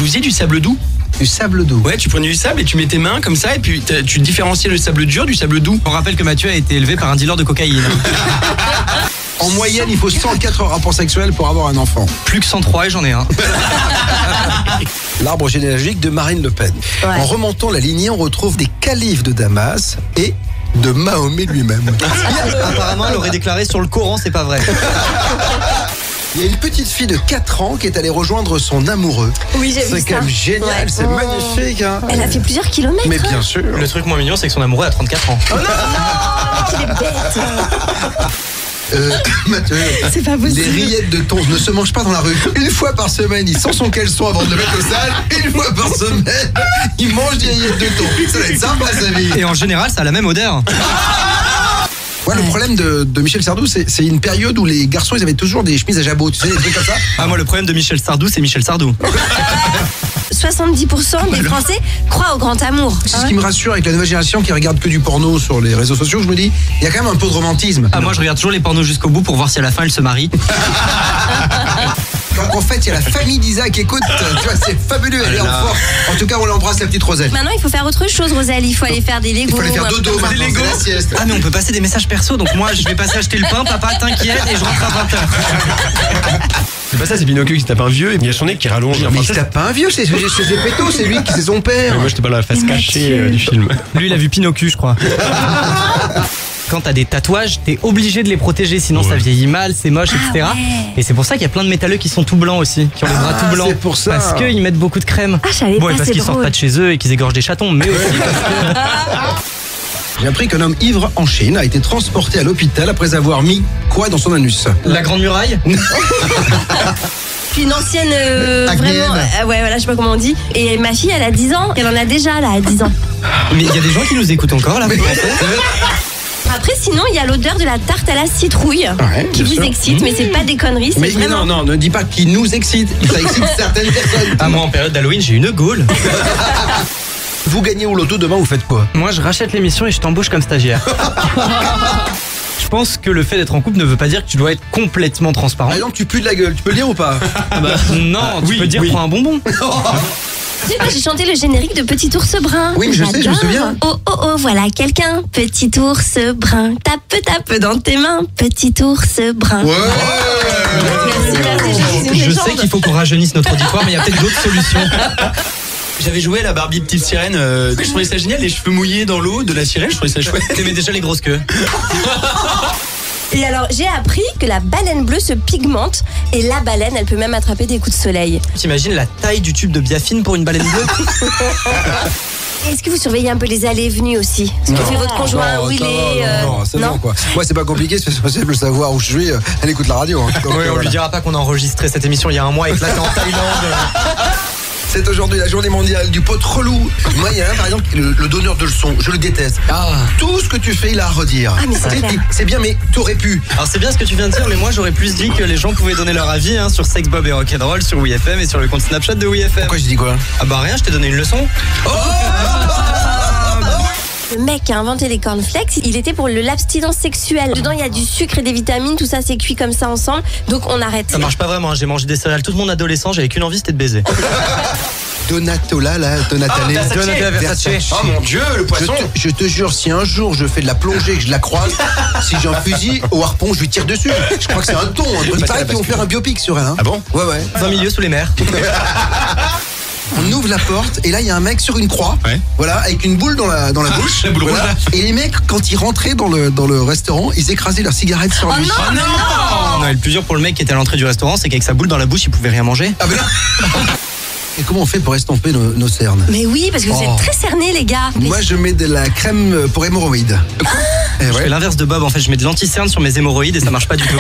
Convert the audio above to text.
vous faisiez du sable doux? Du sable doux. Ouais, tu prenais du sable et tu mets tes mains comme ça et puis tu différenciais le sable dur du sable doux. On rappelle que Mathieu a été élevé par un dealer de cocaïne. En moyenne, il faut 104 rapports sexuels pour avoir un enfant. Plus que 103 et j'en ai un. L'arbre généalogique de Marine Le Pen. Ouais. En remontant la lignée, on retrouve des califes de Damas et de Mahomet lui-même. Apparemment, elle aurait déclaré sur le Coran, c'est pas vrai. Il y a une petite fille de 4 ans qui est allée rejoindre son amoureux. Oui, j'ai vu ça. C'est quand même génial, Ouais. c'est magnifique. Hein. Elle a fait plusieurs kilomètres. Mais bien sûr. Le truc moins mignon, c'est que son amoureux a 34 ans. Qu'il est bête. Mathieu, C'est pas possible. les rillettes de thon ne se mangent pas dans la rue. Une fois par semaine, il sent son caleçon avant de le mettre au sale. Une fois par semaine, il mange des rillettes de thon. Ça va être sympa sa vie. Et en général, ça a la même odeur. Ouais, le problème de Michel Sardou, c'est une période où les garçons, ils avaient toujours des chemises à jabot, tu sais, des trucs comme ça. Ah, moi, le problème de Michel Sardou, c'est Michel Sardou. 70% des Français croient au grand amour. C'est ce qui me rassure avec la nouvelle génération qui regarde que du porno sur les réseaux sociaux. Je me dis, il y a quand même un peu de romantisme. Ah, moi, je regarde toujours les pornos jusqu'au bout pour voir si à la fin, elle se marie. En fait, il y a la famille d'Isaac qui écoute. Tu vois, c'est fabuleux, elle est en forme. En tout cas, on l'embrasse, la petite Roselle. Maintenant, il faut faire autre chose, Roselle. Il faut aller faire des Legos. Il faut aller faire dodo un peu maintenant, comme ça. c'est la sieste. Ah, mais on peut passer des messages perso, donc moi, je vais passer acheter le pain, papa, t'inquiète, et je rentre à 20h. C'est pas ça, c'est Pinocchio qui se tape un vieux et il y a son nez qui rallonge. Mais il se tape pas un vieux, c'est Péto, c'est lui qui c'est son père. Moi, je te parle de la face Mais cachée Mathieu. du film. Lui, il a vu Pinocchio, je crois. Quand t'as des tatouages, t'es obligé de les protéger, sinon ça vieillit mal, c'est moche, etc. ouais. Et c'est pour ça qu'il y a plein de métalleux qui sont tout blancs aussi, qui ont les bras tout blancs. c'est pour ça. Parce qu'ils mettent beaucoup de crème. Ah, je savais Bon, et pas, parce c'est qu'ils sortent drôle. pas de chez eux et qu'ils égorgent des chatons, mais aussi parce que... J'ai appris qu'un homme ivre en Chine a été transporté à l'hôpital après avoir mis quoi dans son anus? La Grande Muraille. Puis une ancienne, Acnéenne. vraiment, ouais, voilà, je sais pas comment on dit. Et ma fille, elle a 10 ans. Elle en a déjà, là, à 10 ans. Mais il y a des gens qui nous écoutent encore, là. Après, sinon, il y a l'odeur de la tarte à la citrouille Ouais, qui bien vous sûr. excite, mais c'est pas des conneries, c'est Mais vraiment... non, ne dis pas qu'il nous excite. Ça excite certaines personnes. Ah, moi, en période d'Halloween, j'ai une gaule. Vous gagnez au loto demain, vous faites quoi? Moi, je rachète l'émission et je t'embauche comme stagiaire. Je pense que le fait d'être en couple ne veut pas dire que tu dois être complètement transparent. Par exemple, tu pues de la gueule, tu peux le dire ou pas? Non, tu peux dire prends un bonbon. Tu sais que j'ai chanté le générique de Petit ours brun. Oui, mais je sais, je me J'adore. souviens. Oh, oh, oh, voilà quelqu'un. Petit ours brun. Tape dans tes mains. Petit ours brun. Ouais. Merci, je suis une Je légende. sais qu'il faut qu'on rajeunisse notre auditoire, mais il y a peut-être d'autres solutions. J'avais joué à la Barbie petite sirène, je trouvais ça génial, les cheveux mouillés dans l'eau de la sirène, je trouvais ça chouette. T'aimais déjà les grosses queues. Et alors, j'ai appris que la baleine bleue se pigmente et la baleine, elle peut même attraper des coups de soleil. T'imagines la taille du tube de biafine pour une baleine bleue? Est-ce que vous surveillez un peu les allées et venues aussi? Ce que fait votre conjoint, où il est Non, c'est bon quoi. Moi, c'est pas compliqué, c'est possible de savoir où je suis. Elle écoute la radio. Hein. Donc, Oui, on voilà. lui dira pas qu'on a enregistré cette émission il y a un mois et que là t'es en Thaïlande. C'est aujourd'hui la journée mondiale du pote relou. Moi, il y a un, par exemple, le donneur de leçons. Je le déteste. Tout ce que tu fais, il a à redire. Ah, mais c'est clair. C'est bien, mais t'aurais pu. Alors c'est bien ce que tu viens de dire, mais moi j'aurais plus dit que les gens pouvaient donner leur avis sur Sex Bob et Rock'n'Roll sur WeFM et sur le compte Snapchat de WeFM. Pourquoi je dis quoi? Ah bah rien, je t'ai donné une leçon. Le mec qui a inventé les cornflakes, il était pour l'abstinence sexuelle. Dedans, il y a du sucre et des vitamines, tout ça c'est cuit comme ça ensemble, donc on arrête. Ça marche pas vraiment, hein. J'ai mangé des céréales toute mon adolescence, j'avais qu'une envie, c'était de baiser. Donatola, là, Donatale. Versace. Oh mon Dieu, le poisson. Je te jure, si un jour je fais de la plongée et que je la croise, si j'ai un fusil au harpon, je lui tire dessus. Je crois que c'est un ton. Il paraît qu'ils vont faire un biopic sur elle. Hein. Ah bon? Ouais. 20 milieux sous les mers. On ouvre la porte et là il y a un mec sur une croix, Ouais. voilà, avec une boule dans la bouche. la boule rouge, là. Et les mecs, quand ils rentraient dans le restaurant, ils écrasaient leurs cigarettes sur lui. Non, et le plus dur pour le mec qui était à l'entrée du restaurant, c'est qu'avec sa boule dans la bouche, il pouvait rien manger. Ah ben là. Et comment on fait pour estomper nos cernes? Mais oui, parce que vous êtes très cernés, les gars. Moi je mets de la crème pour hémorroïdes. Et Je ouais. fais l'inverse de Bob, en fait, je mets de l'anti-cerne sur mes hémorroïdes et ça marche pas du tout.